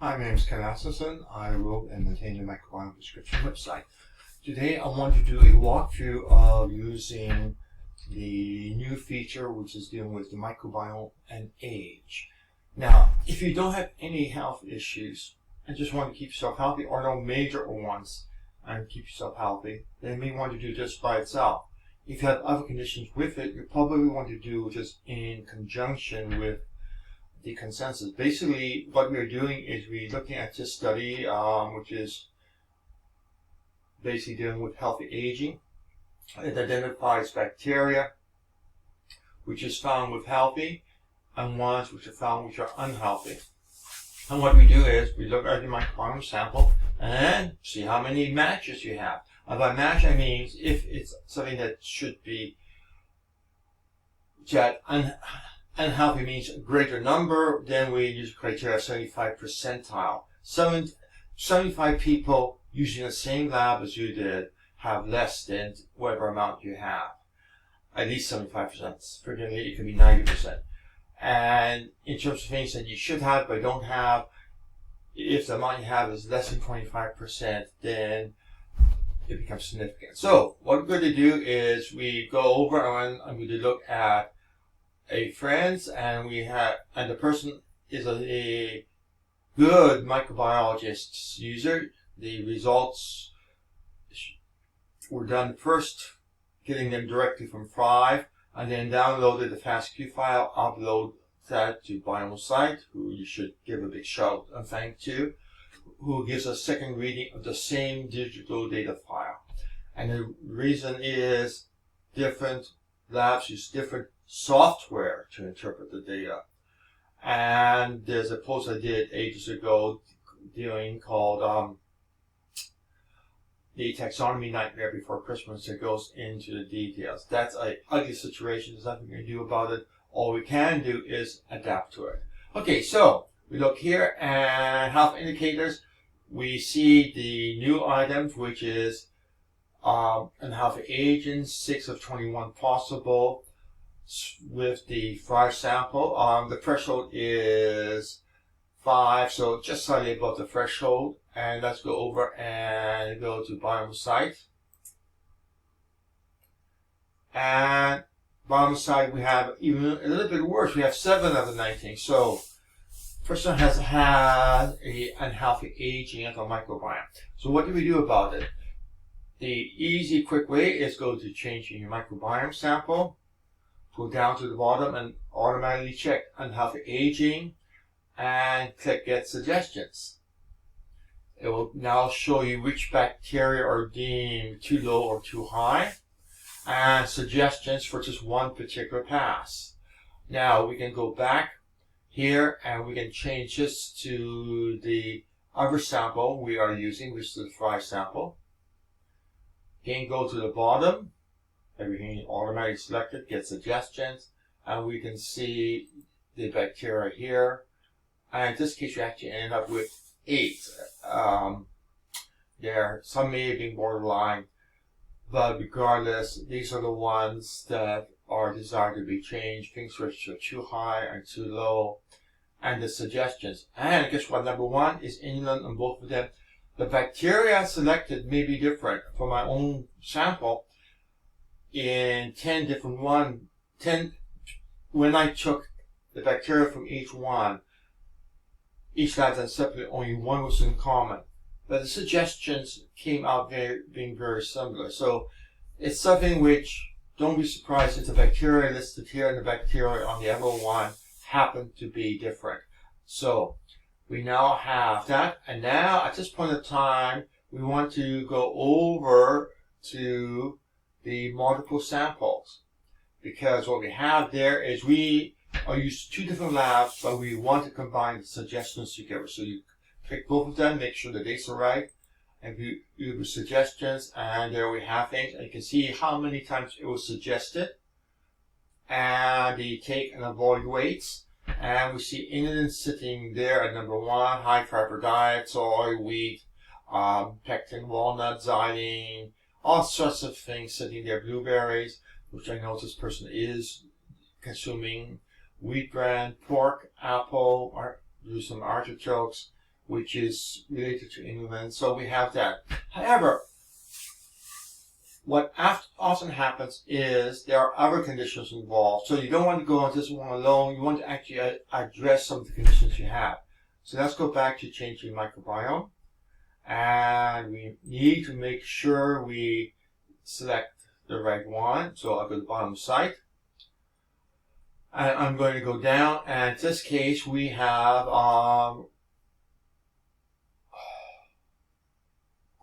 Hi, my name is Ken Asmussen. I wrote and maintain the Microbome prescription website. Today I want to do a walkthrough of using the new feature which is dealing with the microbiome and age. Now, if you don't have any health issues and just want to keep yourself healthy, or no major ones, and keep yourself healthy, then you may want to do this by itself. If you have other conditions with it, you probably want to do just in conjunction with the consensus. Basically, what we're doing is we're looking at this study, which is basically dealing with healthy aging. It identifies bacteria which is found with healthy and ones which are found which are unhealthy. And what we do is we look at the microbiome sample and see how many matches you have. And by match I mean if it's something that should be unhealthy means a greater number, then we use criteria 75 percentile. 75 people using the same lab as you did have less than whatever amount you have. At least 75%. Frequently, it can be 90%. And in terms of things that you should have but don't have, if the amount you have is less than 25%, then it becomes significant. So what we're going to do is we go over and I'm going to look at a friends, and the person is a good microbiologist user. The results were done first, getting them directly from Thrive, and then downloaded the FASTQ file, upload that to Biome Site, who you should give a big shout and thank to, who gives a second reading of the same digital data file. And the reason is different labs use different software to interpret the data. And there's a post I did ages ago called the taxonomy nightmare before Christmas that goes into the details. That's an ugly situation. There's nothing we can do about it. All we can do is adapt to it. Okay, so we look here and health indicators. We see the new items, which is unhealthy aging, 6 of 21 possible with the Thrive sample. The threshold is 5, so just slightly above the threshold. And let's go over and go to Biome Site. And Biome Site, we have even a little bit worse. We have 7 of the 19. So person has had a unhealthy aging of the microbiome. So what do we do about it? The easy, quick way is go to changing your microbiome sample. Go down to the bottom and automatically check unhealthy aging and click Get Suggestions. It will now show you which bacteria are deemed too low or too high and suggestions for just one particular pass. Now we can go back here and we can change this to the other sample we are using, which is the Thrive sample. Again, go to the bottom. Everything automatically selected, get suggestions, and we can see the bacteria here. And in this case, we actually end up with 8. Some may have been borderline, but regardless, these are the ones that are desired to be changed, things which are too high and too low, and the suggestions. And guess what? Number 1 is inland on both of them. The bacteria selected may be different. For my own sample, in 10 different when I took the bacteria from each one, each lab then separately, only one was in common. But the suggestions came out being very similar. So it's something which, don't be surprised if the bacteria listed here and the bacteria on the other one happen to be different. So we now have that, and now at this point in time, we want to go over to the multiple samples, because what we have there is we are using 2 different labs, but we want to combine the suggestions together. So you click both of them, make sure the dates are right, and you do the suggestions, and there we have things. And you can see how many times it was suggested, and the take and avoid weights. And we see England sitting there at number 1, high fiber diet, soy, wheat, pectin, walnut, xylene, all sorts of things sitting there, blueberries, which I know this person is consuming, wheat bran, pork, apple, do some artichokes, which is related to England. So we have that. However, what often happens is there are other conditions involved. So you don't want to go on this one alone. You want to actually address some of the conditions you have. So let's go back to changing microbiome. And we need to make sure we select the right one. So I'll go to the bottom site. And I'm going to go down. And in this case, we have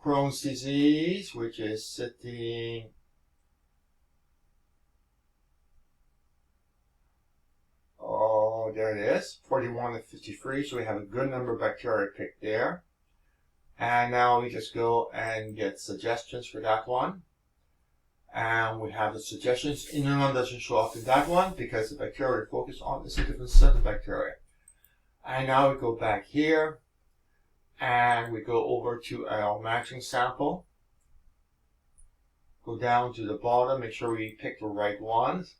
Crohn's disease, which is sitting there it is, 41 to 53, so we have a good number of bacteria picked there. And now we just go and get suggestions for that one. And we have the suggestions. Inulin doesn't show up in that one because the bacteria we focus on is a different set of bacteria. And now we go back here. And we go over to our matching sample. Go down to the bottom, make sure we pick the right ones.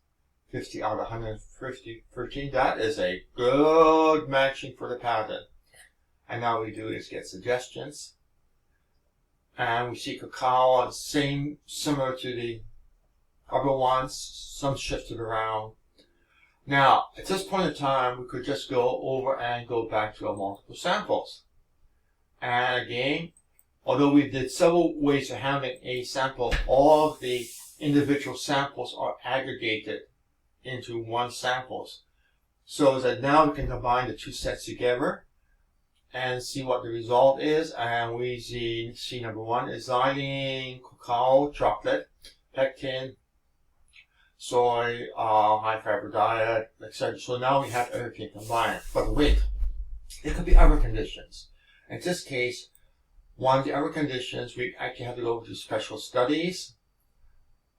50 out of 113. That is a good matching for the pattern. And now we do is get suggestions. And we see cacao, similar to the other ones, some shifted around. Now, at this point in time, we could just go over and go back to our multiple samples. And again, although we did several ways of handling a sample, all of the individual samples are aggregated into one samples. So that now we can combine the two sets together and see what the result is. And we see number one is xylene, cacao, chocolate, pectin, soy, high fiber diet, etc. So now we have everything combined. But wait, there could be other conditions. In this case, one of the other conditions, we actually have to go to special studies.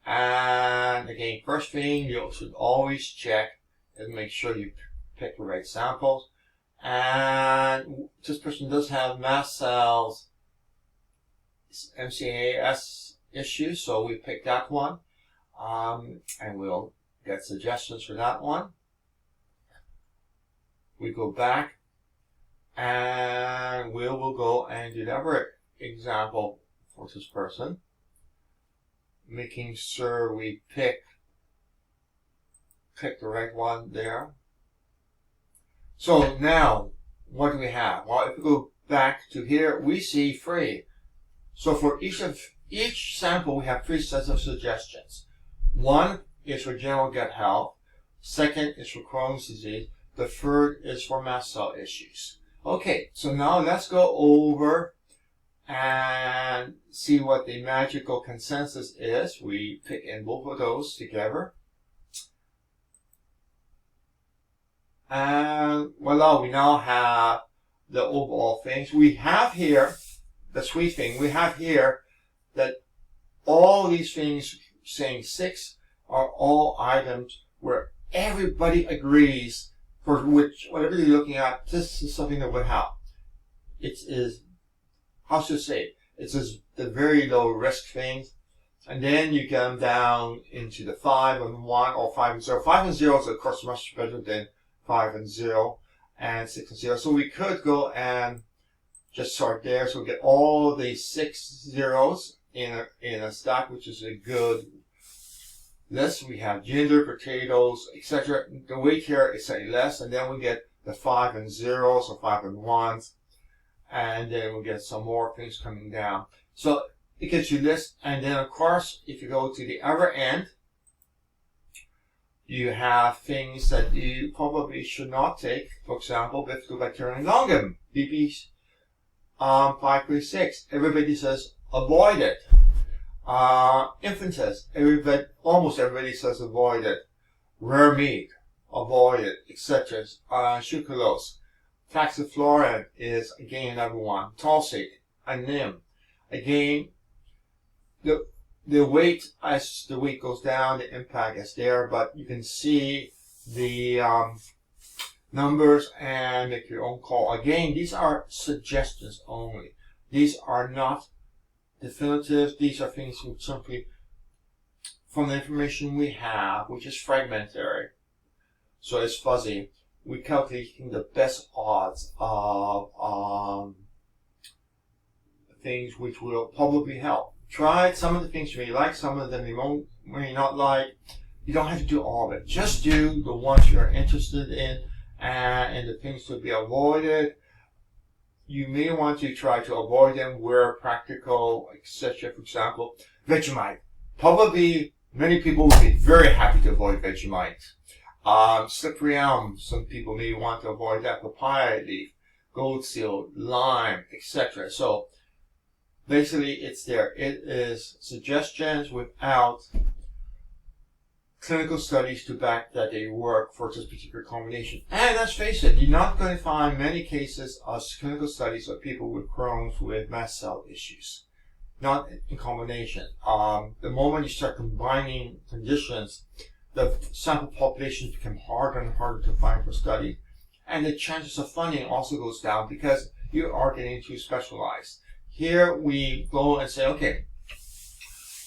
And again, first thing, you should always check and make sure you pick the right samples. And this person does have mast cells, MCAS issues, so we pick that one. And we'll get suggestions for that one. We go back. And we will go and do the other example for this person, making sure we pick the right one there. So now, what do we have? Well, if we go back to here, we see 3. So for each sample, we have 3 sets of suggestions. One is for general gut health. Second is for Crohn's disease. The third is for mast cell issues. Okay, so now let's go over and see what the magical consensus is. We pick in both of those together. And voila, we now have the overall things. We have here, the sweet thing, we have here that all these things saying 6 are all items where everybody agrees for which, whatever you're looking at, this is something that would help. It is, how should I say it? It's just the very low risk things. And then you come down into the 5 and 1 or 5 and 0. 5 and 0 is of course much better than 5 and 0 and 6 and 0. So we could go and just start there. So we get all the 6 zeros in a stack, which is a good list. We have ginger, potatoes, etc. The weight here is slightly less, and then we get the 5 and 0s or 5 and 1s, and then we get some more things coming down. So it gets you list, and then of course, if you go to the other end, you have things that you probably should not take. For example, Bifidobacterium longum, BP 536. Everybody says avoid it. Infantis, almost everybody says avoid it. Rare meat, avoid it, etc. Sucralose. Taxiflorin is again another one. Tulsi, and neem. Again, the weight, as the weight goes down, the impact is there, but you can see the numbers and make your own call. Again, these are suggestions only. These are not definitive. These are things which simply, from the information we have, which is fragmentary, so it's fuzzy, we're calculating the best odds of things which will probably help. Try some of the things you may like, some of them you may not like. You don't have to do all of it. Just do the ones you're interested in and the things to be avoided. You may want to try to avoid them where practical, etc. For example, Vegemite. Probably many people would be very happy to avoid Vegemite. Slippery elm, some people may want to avoid that. Papaya leaf, gold seal, lime, etc. So basically it's there. It is suggestions without clinical studies to back that they work for this particular combination. And let's face it, you're not going to find many cases of clinical studies of people with Crohn's with mast cell issues. Not in combination. The moment you start combining conditions, the sample populations become harder and harder to find for study. And the chances of funding also goes down because you are getting too specialized. Here we go and say, okay,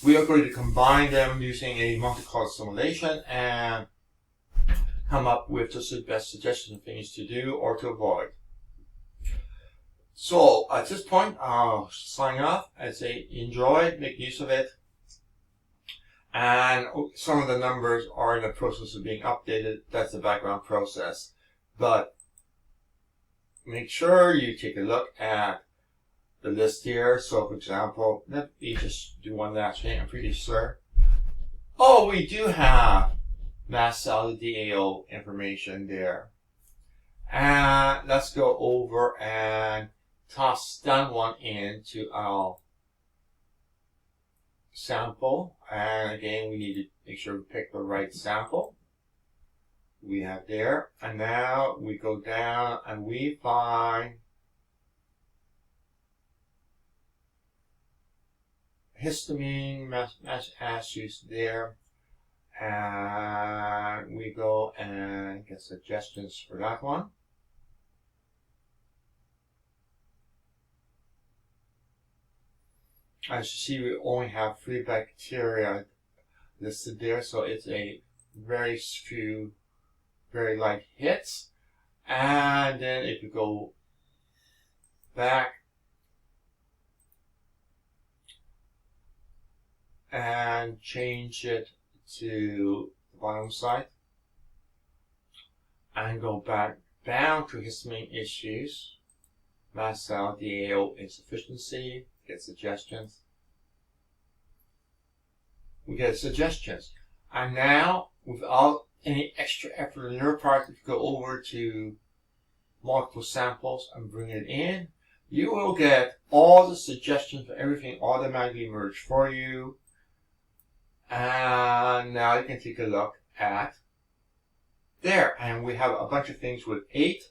we are going to combine them using a multi-cause simulation and come up with just the best suggestions of things to do or to avoid. So at this point, I'll sign off and say enjoy, make use of it. And some of the numbers are in the process of being updated. That's the background process. But make sure you take a look at the list here. So for example, let me just do one last thing. I'm pretty sure. Oh, we do have mast cell DAO information there. And let's go over and toss that one into our sample. And again, we need to make sure we pick the right sample. We have there. And now we go down and we find histamine, mast ashes there, and we go and get suggestions for that one. As you see, we only have 3 bacteria listed there, so it's a very few, very light hits. And then if you go back and change it to the bottom side and go back down to histamine issues, mast cell DAO insufficiency, get suggestions. We get suggestions. And now, without any extra effort on your part, if you go over to multiple samples and bring it in, you will get all the suggestions for everything automatically merged for you. And now you can take a look at there. And we have a bunch of things with 8.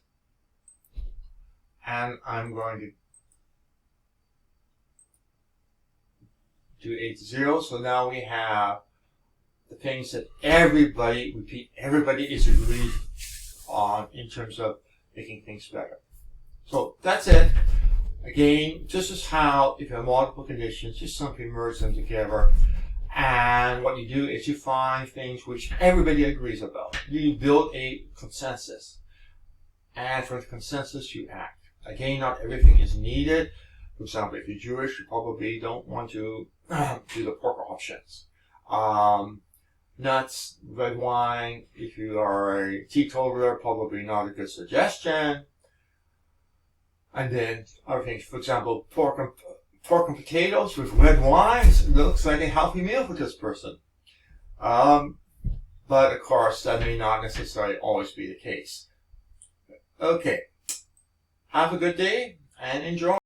And I'm going to do 8 to 0. So now we have the things that everybody is agreed on in terms of making things better. So that's it. Again, this is how, if you have multiple conditions, just simply merge them together. And what you do is you find things which everybody agrees about. You build a consensus. And from the consensus, you act. Again, not everything is needed. For example, if you're Jewish, you probably don't want to do the pork options. Nuts, red wine, if you are a teetotaler, probably not a good suggestion. And then other things, for example, pork and potatoes with red wine looks like a healthy meal for this person. But of course, that may not necessarily always be the case. Okay. Have a good day and enjoy.